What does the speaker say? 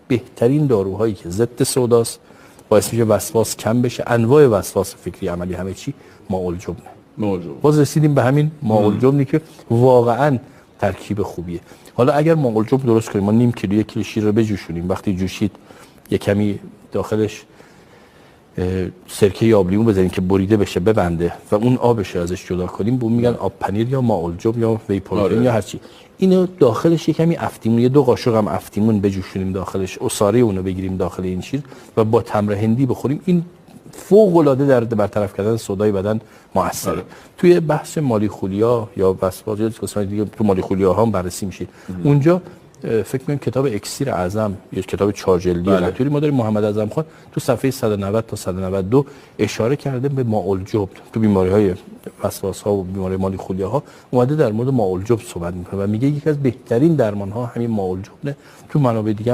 بهترین داروهایی که ضد سوداست، باعث میشه وسواس کم بشه، انواع وسواس فکری عملی همه چی ماء الجبن. باز رسیدیم به همین ماء الجبنی که واقعا ترکیب خوبیه. حالا اگر ماء الجبن درست کنیم، ما نیم کیلو یک کیلو شیر رو بجوشونیم، وقتی جوشید یک کمی داخلش سرکه آب لیمو بزنیم که بریده بشه ببنده و اون آبش رو ازش جدا کنیم، به اون میگن آب پنیر یا ماء الجبن یا وی پروتئین یا هر چی. اینو داخلش یک کمی افتیمون، یه 2 قاشق هم افتیمون بجوشونیم داخلش، عصاره اون رو بگیریم داخل این شیر و با تمر هندی بخوریم، این فوق العاده در برطرف کردن سودای بدن موثره. توی بحث مالیخولیا یا وسواس یا قسمت دیگه تو مالیخولیا هم بررسی میشه. اونجا فکر می‌کنم کتاب اکسیر اعظم یا کتاب 4 جلدی ناتوری ما داریم، محمد اعظم خان تو صفحه 190 تا 192 اشاره کرده به ماء الجبن تو بیماری‌های وسواس‌ها و بیماری مالیخولیاها، اومده در مورد ماء الجبن صحبت می‌کنه و میگه یکی از بهترین درمان‌ها همین ماء الجبن. تو منابع دیگه